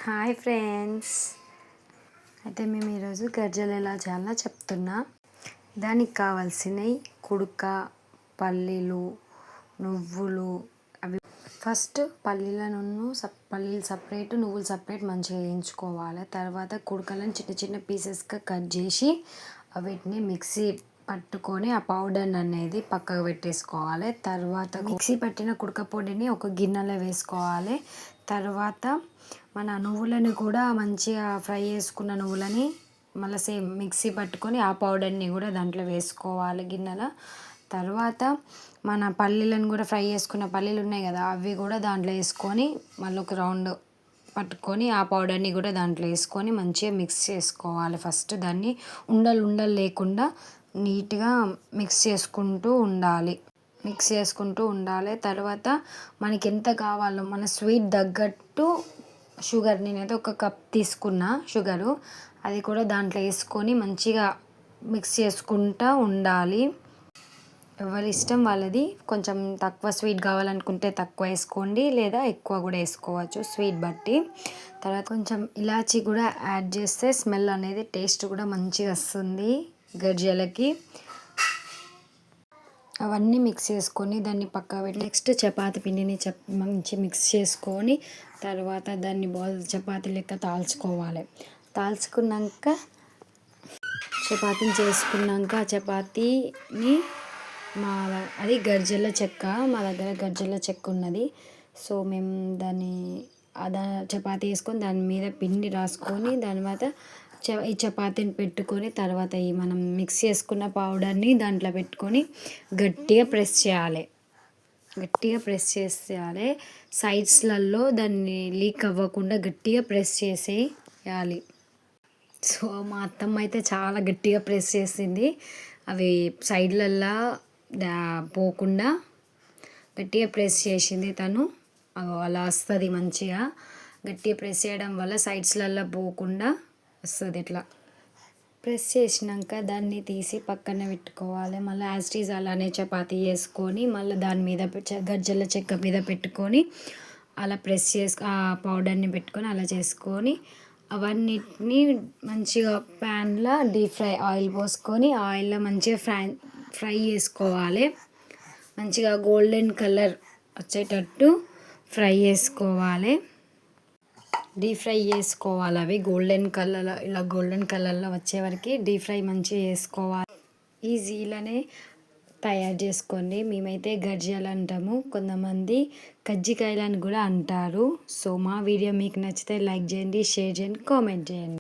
Hi friends. అయితే మేము ఈరోజు గర్జలు ఎలా చేయాలో చెప్తున్నా. దానికి కావాల్సినవి కుడుక, పల్లీలు, నువ్వులు. అవి ఫస్ట్ పల్లీలు సపరేట్, నువ్వులు సపరేట్ మంచిగా వేయించుకోవాలి. తర్వాత కుడుకలను చిన్న చిన్న పీసెస్గా కట్ చేసి వీటిని మిక్సీ పట్టుకొని ఆ పౌడర్ అనేది పక్కకు పెట్టేసుకోవాలి. తర్వాత మిక్సీ పట్టిన కుడక పొడిని ఒక గిన్నెలో వేసుకోవాలి. తర్వాత మన నువ్వులని కూడా మంచిగా ఫ్రై చేసుకున్న నువ్వులని మళ్ళీ సేమ్ మిక్సీ పట్టుకొని ఆ పౌడర్ని కూడా దాంట్లో వేసుకోవాలి గిన్నెలో. తర్వాత మన పల్లీలను కూడా ఫ్రై చేసుకున్న పల్లీలు ఉన్నాయి కదా, అవి కూడా దాంట్లో వేసుకొని మళ్ళీ ఒక రౌండ్ పట్టుకొని ఆ పౌడర్ని కూడా దాంట్లో వేసుకొని మంచిగా మిక్స్ చేసుకోవాలి. ఫస్ట్ దాన్ని ఉండలు లేకుండా నీట్గా మిక్స్ చేసుకుంటూ ఉండాలి. తర్వాత మనకి ఎంత కావాలో మన స్వీట్ తగ్గట్టు షుగర్, నేనైతే ఒక కప్ తీసుకున్నా షుగరు, అది కూడా దాంట్లో వేసుకొని మంచిగా మిక్స్ చేసుకుంటూ ఉండాలి. ఎవరి ఇష్టం వాళ్ళది. కొంచెం తక్కువ స్వీట్ కావాలనుకుంటే తక్కువ వేసుకోండి, లేదా ఎక్కువ కూడా వేసుకోవచ్చు స్వీట్ బట్టి. తర్వాత కొంచెం ఇలాచీ కూడా యాడ్ చేస్తే స్మెల్ అనేది టేస్ట్ కూడా మంచిగా వస్తుంది గర్జలకి. అవన్నీ మిక్స్ చేసుకొని దాన్ని పక్కకు పెట్టి నెక్స్ట్ చపాతీ పిండిని మంచి మిక్స్ చేసుకొని తర్వాత దాన్ని చపాతీ లెక్క తాల్చుకోవాలి. తాల్చుకున్నాక చపాతీని అది గర్జల చెక్క, మా దగ్గర గర్జల చెక్క ఉన్నది. సో మేము దాన్ని చపాతీ వేసుకొని దాని మీద పిండి రాసుకొని దాని తర్వాత ఈ చపాతీని పెట్టుకొని తర్వాత ఈ మనం మిక్స్ చేసుకున్న పౌడర్ని దాంట్లో పెట్టుకొని గట్టిగా ప్రెస్ చేసేయాలి. సైడ్స్లలో దాన్ని లీక్ అవ్వకుండా గట్టిగా ప్రెస్ చేసేయాలి. సో మా అత్తమ్మ అయితే చాలా గట్టిగా ప్రెస్ చేసింది. అవి సైడ్లల్లో పోకుండా గట్టిగా ప్రెస్ చేసింది తను. అలా వస్తుంది మంచిగా. గట్టిగా ప్రెస్ చేయడం వల్ల సైడ్స్లలో పోకుండా వస్తుంది. ఇట్లా ప్రెస్ చేసినాక దాన్ని తీసి పక్కన పెట్టుకోవాలి. మళ్ళీ యాజ్ ఇట్ ఈజ్ అలానే చపాతీ చేసుకొని మళ్ళీ దాని మీద గర్జల చెక్క మీద పెట్టుకొని అలా ప్రెస్ ఆ పౌడర్ని పెట్టుకొని అలా చేసుకొని అవన్నిటిని మంచిగా ప్యాన్లో డీప్ ఫ్రై ఆయిల్ పోసుకొని ఆయిల్లో మంచిగా ఫ్రై చేసుకోవాలి. మంచిగా గోల్డెన్ కలర్ వచ్చేటట్టు ఫ్రై చేసుకోవాలి. డీప్ ఫ్రై చేసుకోవాలి. అవి గోల్డెన్ కలర్లో వచ్చే వరకు డీప్ ఫ్రై మంచిగా చేసుకోవాలి. ఈజీగానే తయారు చేసుకోండి. మేమైతే గర్జలు అంటాము, కొంతమంది కజ్జికాయలు అని కూడా అంటారు. సో మా వీడియో మీకు నచ్చితే లైక్ చేయండి, షేర్ చేయండి, కామెంట్ చేయండి.